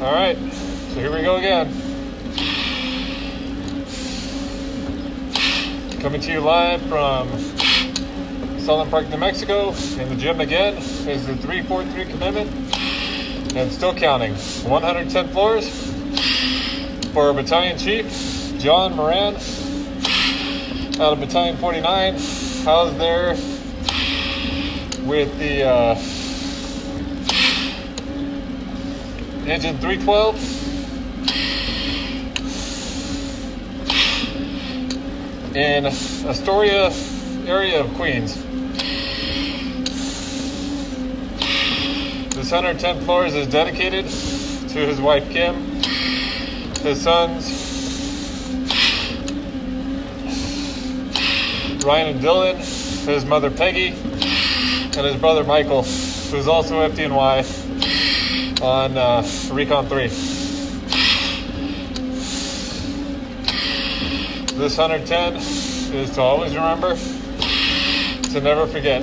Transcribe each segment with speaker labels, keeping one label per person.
Speaker 1: All right, so here we go again. Coming to you live from Southern Park, New Mexico. In the gym again is the 343 commitment, and still counting. 110 floors for Battalion Chief John Moran out of Battalion 49. Housed there with the engine 312. In Astoria area of Queens. This 110 floors is dedicated to his wife Kim, his sons Ryan and Dylan, his mother Peggy, and his brother Michael, who's also FDNY on Recon 3. This 110 is to always remember, to never forget.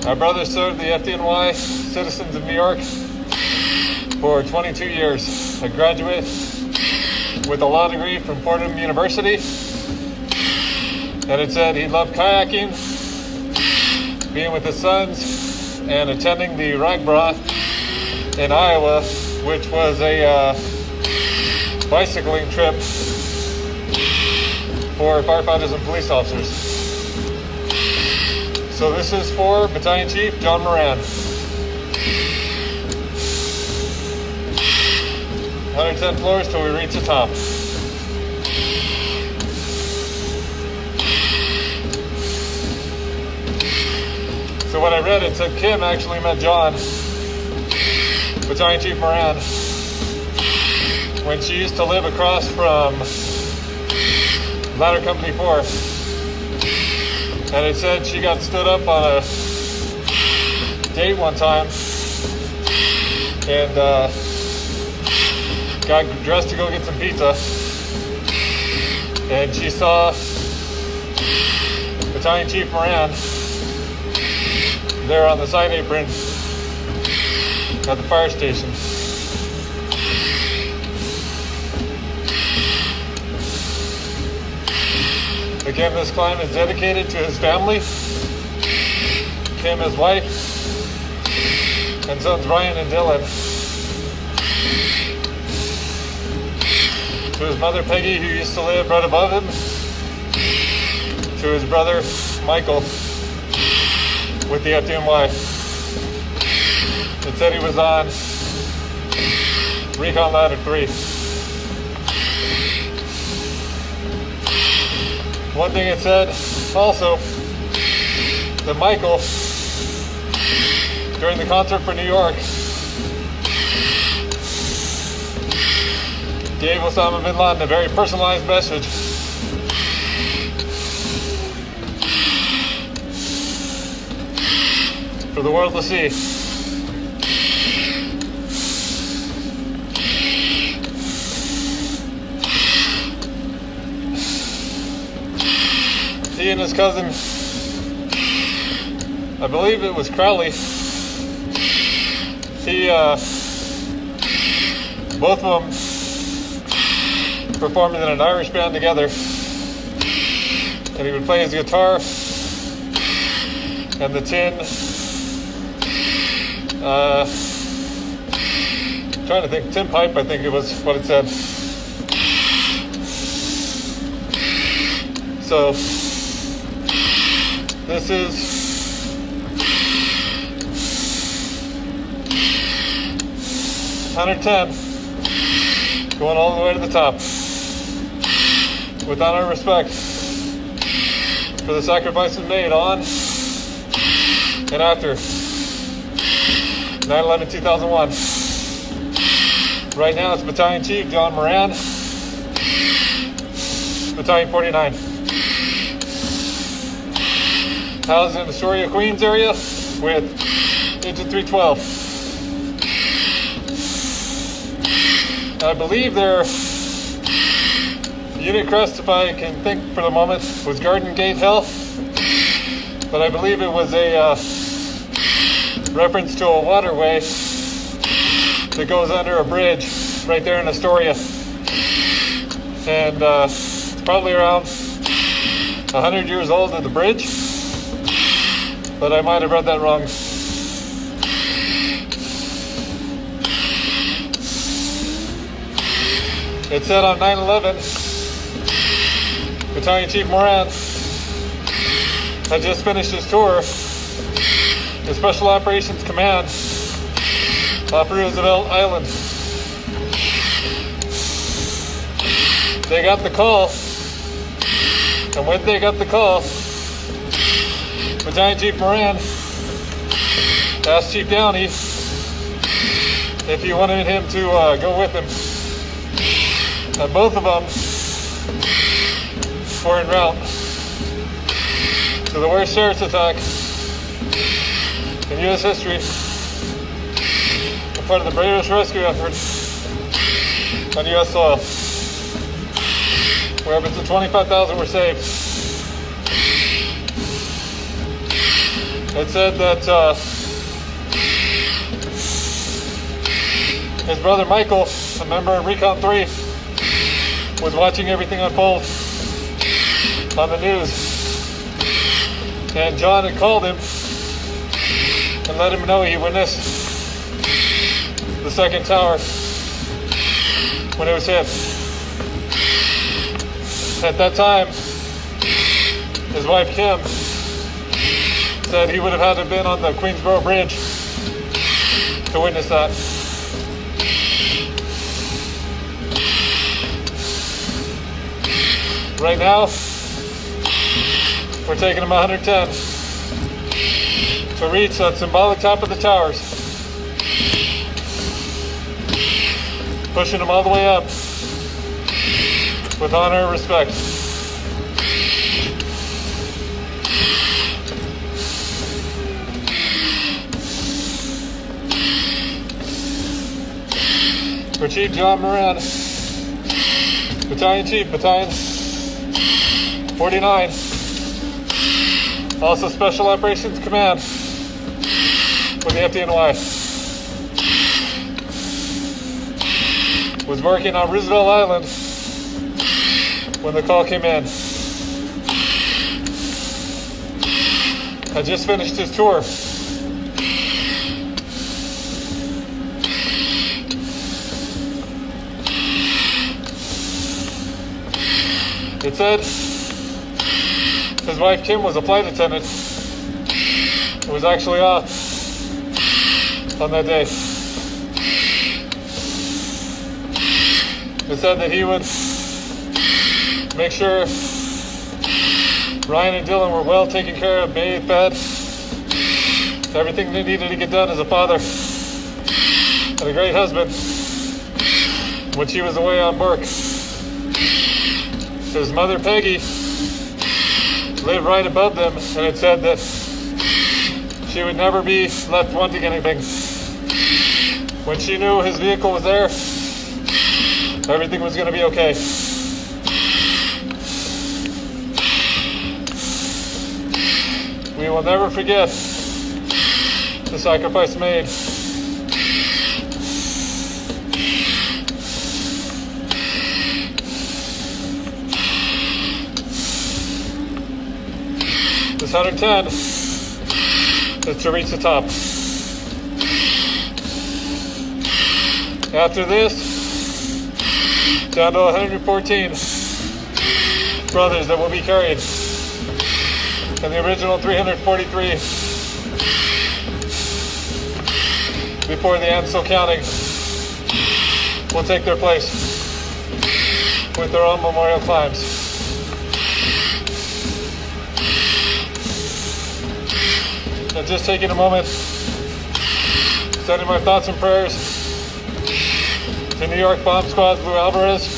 Speaker 1: My brother served the FDNY citizens of New York for 22 years. A graduate with a law degree from Fordham University. And it said he loved kayaking, being with his sons, and attending the Ragbra in Iowa, which was a bicycling trip for firefighters and police officers. So this is for Battalion Chief John Moran. 110 floors till we reach the top. So when I read it, said Kim actually met John, Battalion Chief Moran, when she used to live across from Ladder Company 4. And it said she got stood up on a date one time and got dressed to go get some pizza. And she saw Battalion Chief Moran there on the side apron at the fire station. Again, this climb is dedicated to his family, Kim, his wife, and sons Ryan and Dylan. To his mother Peggy, who used to live right above him. To his brother Michael with the FDNY. It said he was on Recon Ladder 3. One thing it said also, that Michael, during the concert for New York, gave Osama bin Laden a very personalized message. For the world to see. He and his cousin, I believe it was Crowley, both of them performed in an Irish band together, and he would play his guitar and the tin, trying to think, tin pipe, I think it was what it said. So this is $110 going all the way to the top. With honor and respect for the sacrifices made on and after 9/11/2001. Right now it's Battalion Chief John Moran, Battalion 49. Housed in the Astoria, Queens area with engine 312. I believe their unit crest, if I can think for the moment, was Garden Gate Hill, but I believe it was a reference to a waterway that goes under a bridge right there in Astoria. And it's probably around 100 years old at the bridge, but I might have read that wrong. It said on 9/11, Battalion Chief Moran had just finished his tour, the Special Operations Command off Roosevelt Island. They got the call, and when they got the call, Battalion Chief Moran asked Chief Downey if he wanted him to go with him. And both of them were en route to the worst terrorist attack in U.S. history, and part of the bravest rescue effort on U.S. soil, where up to 25,000 were saved. It said that his brother Michael, a member of Recon 3, was watching everything unfold on the news. And John had called him and let him know he witnessed the second tower when it was hit. At that time, his wife Kim said he would have had to have been on the Queensboro Bridge to witness that. Right now, we're taking them 110 to reach that symbolic top of the towers, pushing them all the way up with honor and respect. For Chief John Moran, Battalion Chief, Battalion 49, also Special Operations Command with the FDNY, was working on Roosevelt Island when the call came in. Had just finished his tour. It said his wife Kim was a flight attendant who was actually off on that day. It said that he would make sure Ryan and Dylan were well taken care of, bathed, fed, everything they needed to get done as a father and a great husband when she was away on work. His mother Peggy lived right above them, and it said that she would never be left wanting anything. When she knew his vehicle was there, everything was going to be okay. We will never forget the sacrifice made. This 110 is to reach the top. After this, down to 114 brothers that will be carried, and the original 343 before the end still counting will take their place with their own memorial climbs. And just taking a moment, sending my thoughts and prayers to New York Bomb Squad, Lou Alvarez.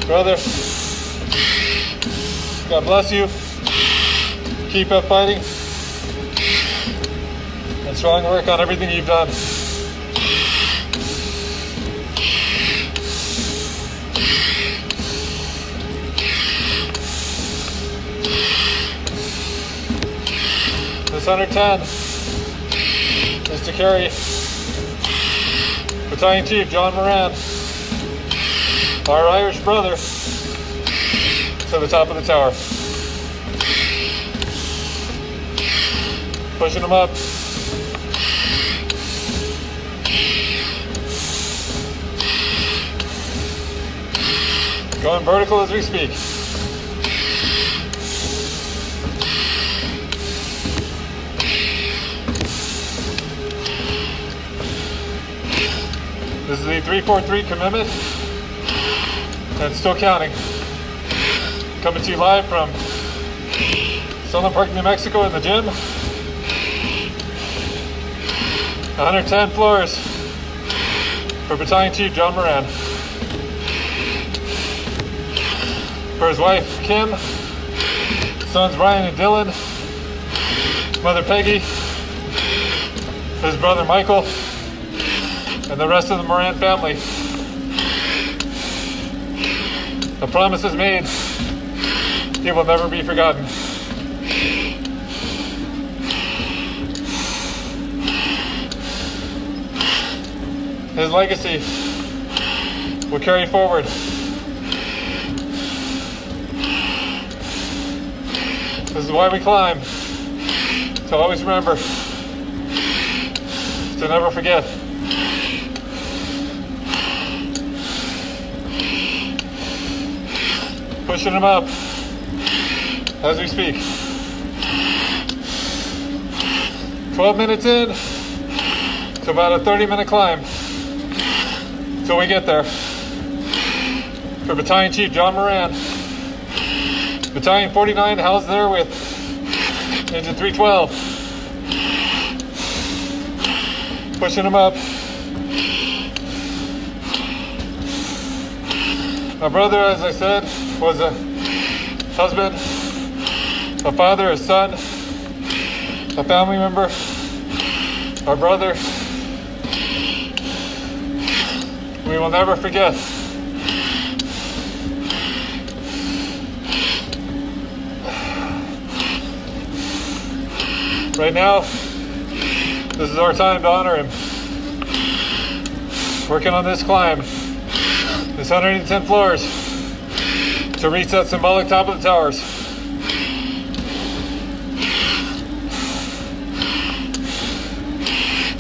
Speaker 1: Brother, God bless you. Keep up fighting. And strong work on everything you've done. This 110 to carry Battalion Chief John Moran, our Irish brother, to the top of the tower. Pushing him up. Going vertical as we speak. This is the 343 commitment, and still counting. Coming to you live from Sunland Park, New Mexico in the gym. 110 floors for Battalion Chief John Moran. For his wife, Kim, sons Brian and Dylan, mother Peggy, his brother Michael, and the rest of the Moran family. The promise is made. He will never be forgotten. His legacy will carry forward. This is why we climb. To always remember. To never forget. Pushing him up as we speak. 12 minutes in to about a 30-minute climb till we get there. For Battalion Chief John Moran, Battalion 49 housed there with Engine 312. Pushing him up. My brother, as I said, was a husband, a father, a son, a family member, our brother. We will never forget. Right now, this is our time to honor him. Working on this climb, this 110 floors, to reach that symbolic top of the towers.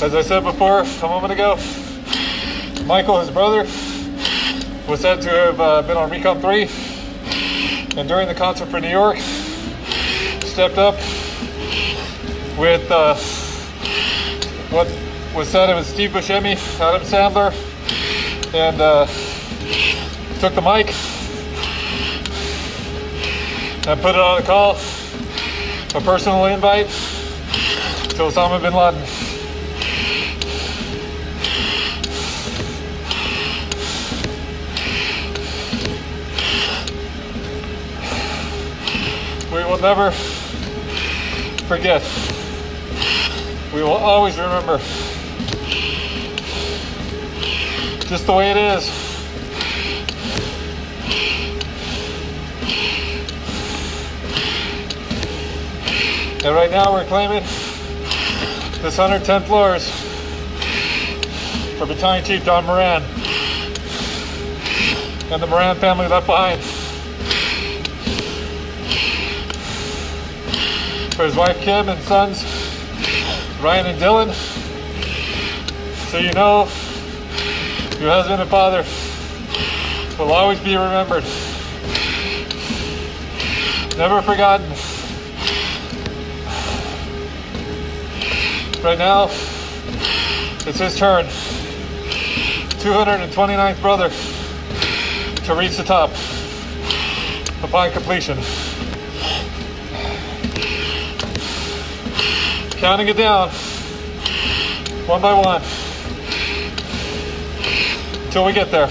Speaker 1: As I said before, a moment ago, Michael, his brother, was said to have been on Recon 3, and during the concert for New York, stepped up with what was said it was Steve Buscemi, Adam Sandler, and took the mic and put it on a call, a personal invite to Osama bin Laden. We will never forget. We will always remember. Just the way it is. And right now we're claiming this 110 floors for Battalion Chief John Moran and the Moran family left behind. For his wife Kim and sons Ryan and Dylan, so you know your husband and father will always be remembered, never forgotten. Right now, it's his turn, 229th brother, to reach the top upon completion. Counting it down, one by one, until we get there.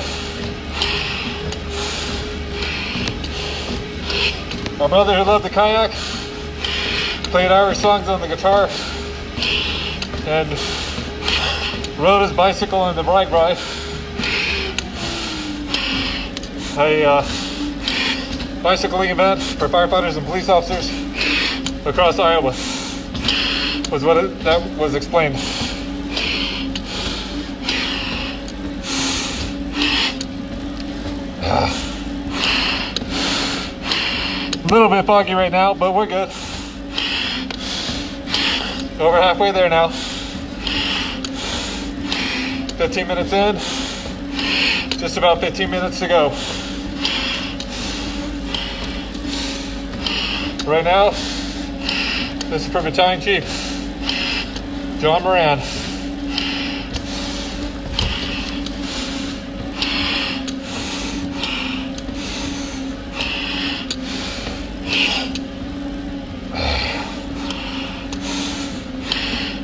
Speaker 1: My brother who loved the kayak, played Irish songs on the guitar, and rode his bicycle on the bike ride. A bicycling event for firefighters and police officers across Iowa was what that was explained. A little bit foggy right now, but we're good. Over halfway there now. 15 minutes in. Just about 15 minutes to go. Right now, this is for Battalion Chief John Moran.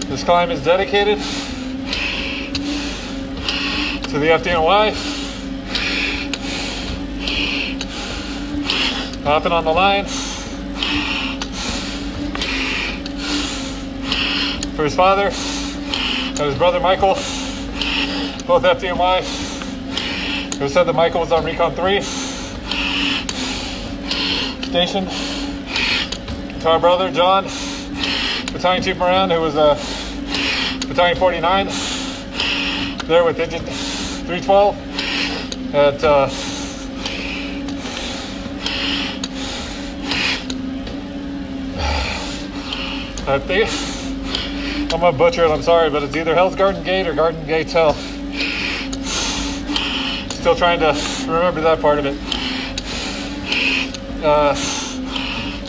Speaker 1: This climb is dedicated to the FDNY. Hopping on the line for his father and his brother Michael, both FDNY. Who said that Michael was on Recon 3 station. To our brother John, Battalion Chief Moran, who was Battalion 49, there with Digit 312 at I think, I'm gonna butcher it, I'm sorry, but it's either Hell's Garden Gate or Garden Gates Hell. Still trying to remember that part of it.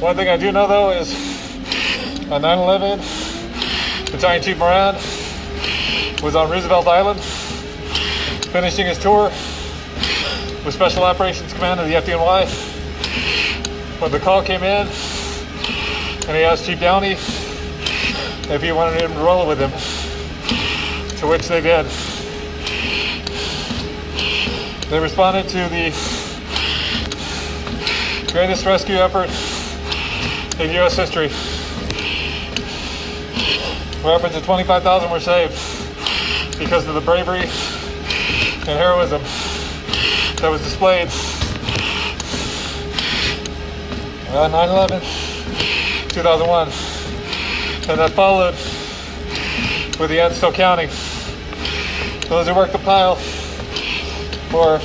Speaker 1: One thing I do know though is on 9/11, Battalion Chief Moran was on Roosevelt Island, finishing his tour with Special Operations Command of the FDNY. When the call came in, and he asked Chief Downey if he wanted him to roll with him, to which they did. They responded to the greatest rescue effort in U.S. history. Upwards of 25,000 were saved because of the bravery and heroism that was displayed on 9/11, 2001, and that followed with the end still counting. Those who worked the pile for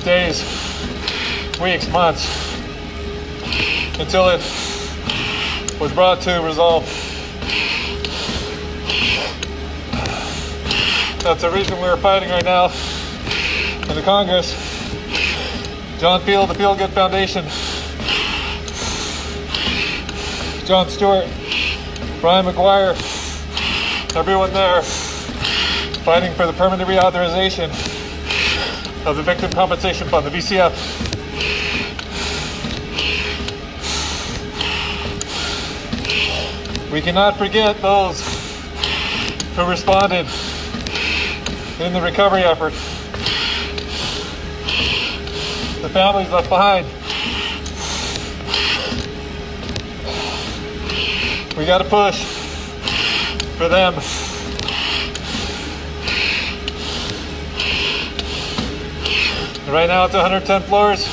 Speaker 1: days, weeks, months, until it was brought to resolve. That's the reason we're fighting right now in the Congress. John Field, the Feel Good Foundation, John Stewart, Brian McGuire, everyone there fighting for the permanent reauthorization of the Victim Compensation Fund, the VCF. We cannot forget those who responded in the recovery effort. The families left behind. We got to push for them. Right now it's 110 floors.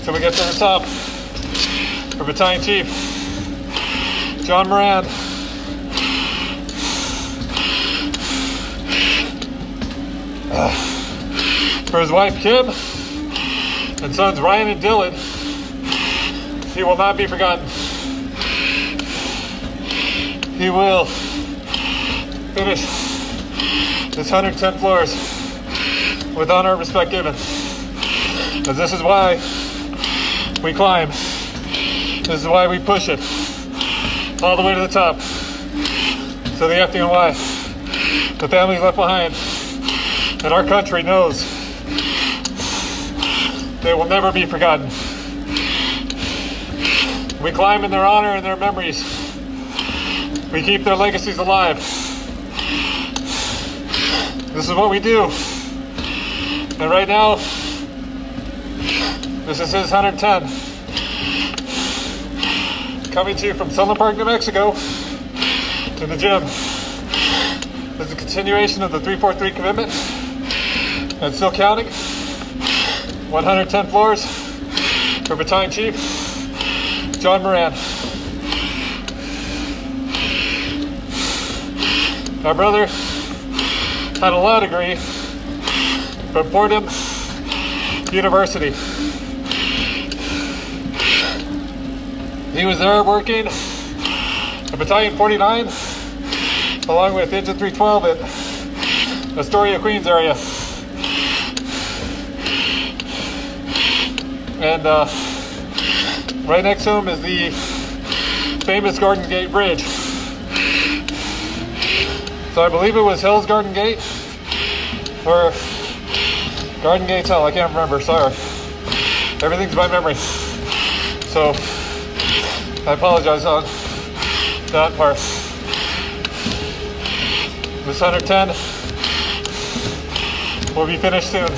Speaker 1: So we get to the top for Battalion Chief John Moran. For his wife Kim and sons Ryan and Dylan, he will not be forgotten. He will finish this 110 floors with honor and respect given. Because this is why we climb. This is why we push it all the way to the top. So the FDNY, the families left behind, and our country knows they will never be forgotten. We climb in their honor and their memories. We keep their legacies alive. This is what we do. And right now, this is his 110. Coming to you from Sunland Park, New Mexico, to the gym. This is a continuation of the 343 commitment. And still counting. 110 floors for Battalion Chief John Moran. Our brother had a law degree from Fordham University. He was there working at Battalion 49 along with Engine 312 at Astoria, Queens area. And right next to him is the famous Garden Gate Bridge. So I believe it was Hill's Garden Gate or Garden Gates Hill, I can't remember, sorry. Everything's by memory. So I apologize on that part. This 110 will be finished soon.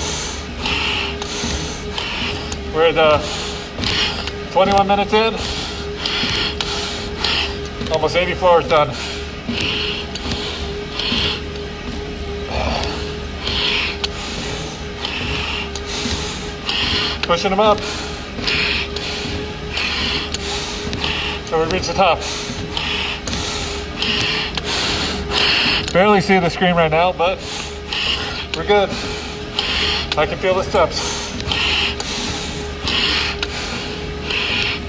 Speaker 1: We're at 21 minutes in, almost 80 floors done. Pushing them up. So we reach the top. Barely see the screen right now, but we're good. I can feel the steps.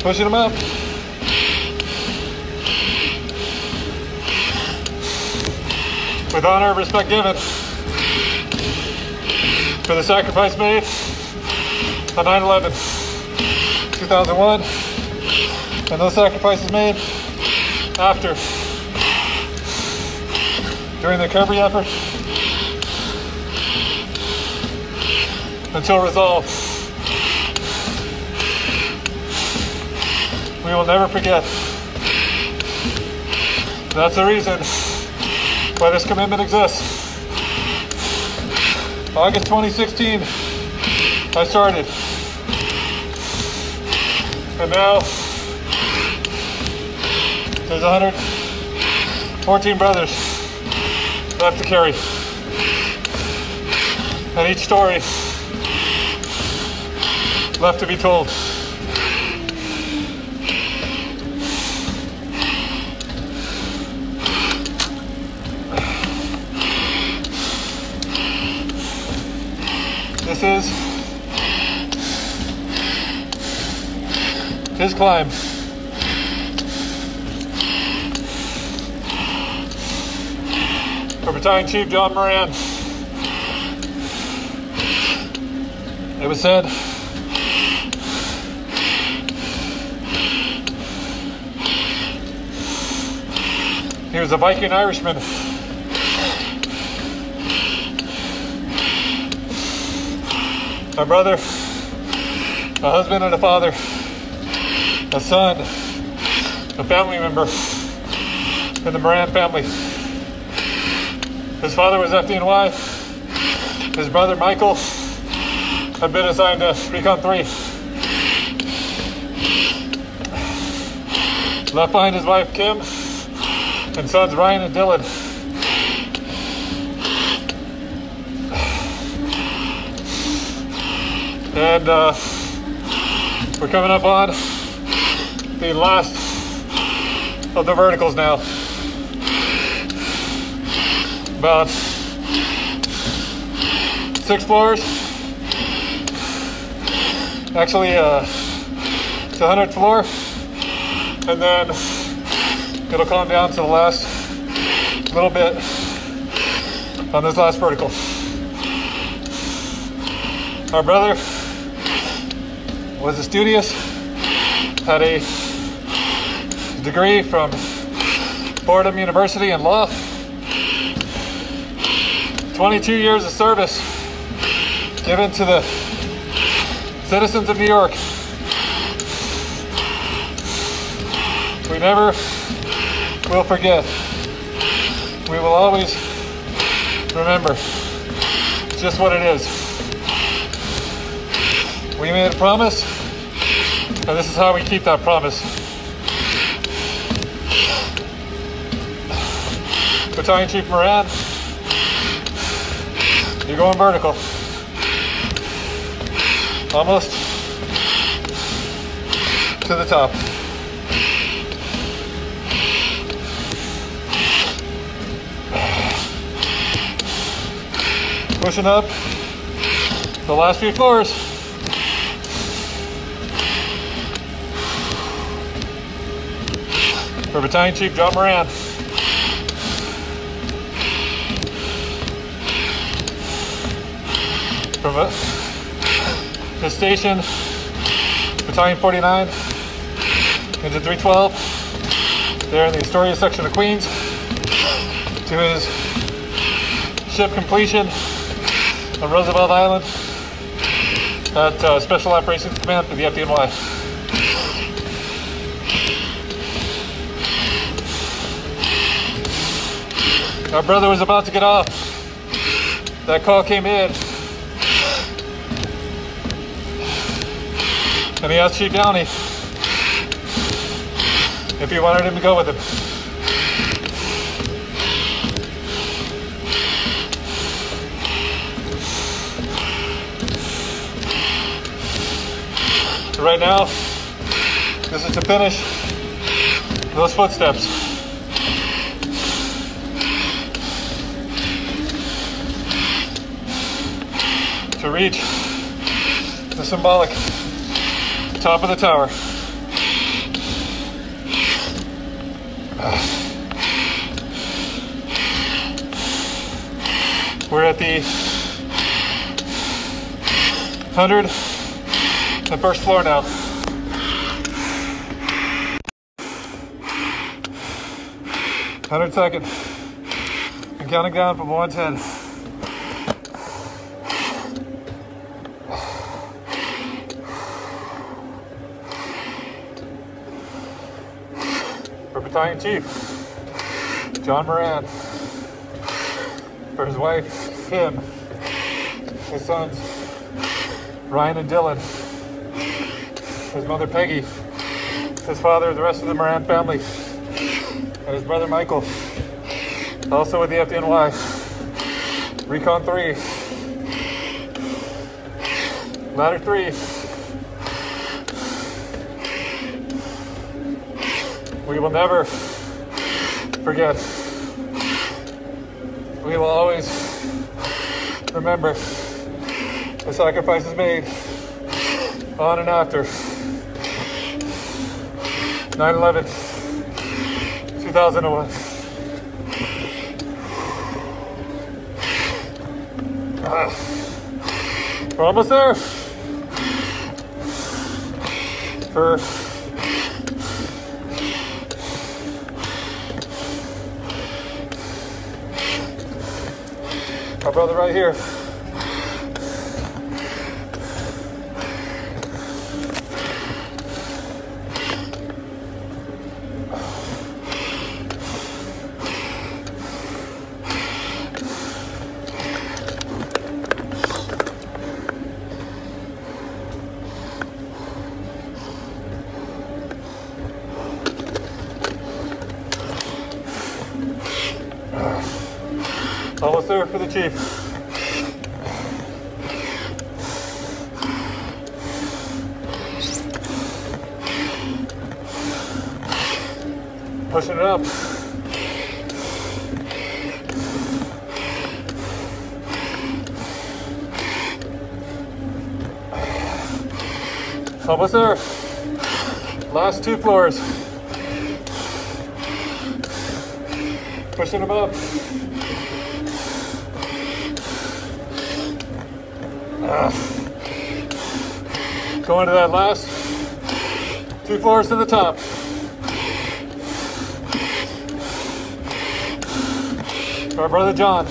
Speaker 1: Pushing them up. With honor and respect given for the sacrifice made on 9/11, 2001, and those sacrifices made after, during the recovery effort, until resolved. We will never forget. That's the reason why this commitment exists. August 2016, I started. And now, there's 114 brothers left to carry. And each story left to be told. This is his climb. For Battalion Chief John Moran. It was said he was a Viking Irishman. A brother, a husband and a father, a son, a family member in the Moran family. His father was FDNY. His brother Michael had been assigned to Recon 3. Left behind his wife Kim and sons Ryan and Dylan. And we're coming up on the last of the verticals now. About 6 floors. Actually, it's the 100th floor. And then it'll calm down to the last little bit on this last vertical. Our brother was a studious, had a degree from Fordham University in law, 22 years of service given to the citizens of New York. We never will forget. We will always remember just what it is. We made a promise, and this is how we keep that promise. Battalion Chief Moran, you're going vertical. Almost to the top. Pushing up The last few floors. For Battalion Chief John Moran. From his station, Battalion 49, into 312, there in the Astoria section of Queens, to his ship completion on Roosevelt Island at Special Operations Command for the FDNY. Our brother was about to get off. That call came in. And he asked Chief Downey if he wanted him to go with him. Right now, this is to finish those footsteps. To reach the symbolic top of the tower. We're at the 101st floor now. Second. And counting down from 110. For Battalion Chief John Moran, for his wife Kim, his sons Ryan and Dylan, his mother Peggy, his father, the rest of the Moran family, and his brother Michael, also with the FDNY, Recon 3, Ladder 3. We will never forget. We will always remember the sacrifices made on and after 9/11, 2001. We're almost there. For our brother right here. Almost there for the Chief. Pushing it up. Almost there. Last 2 floors. Pushing them up. Going to that last 2 floors to the top. Our brother John.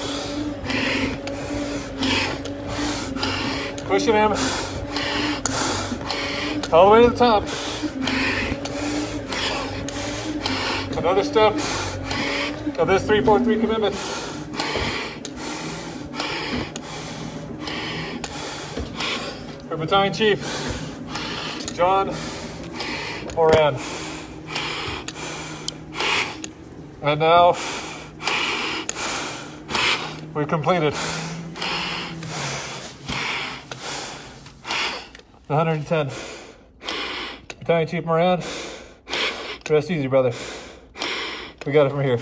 Speaker 1: Pushing him all the way to the top. Another step of this 343 commitment. For Battalion Chief John Moran. And now we've completed the 110. Battalion Chief Moran, rest easy, brother. We got it from here.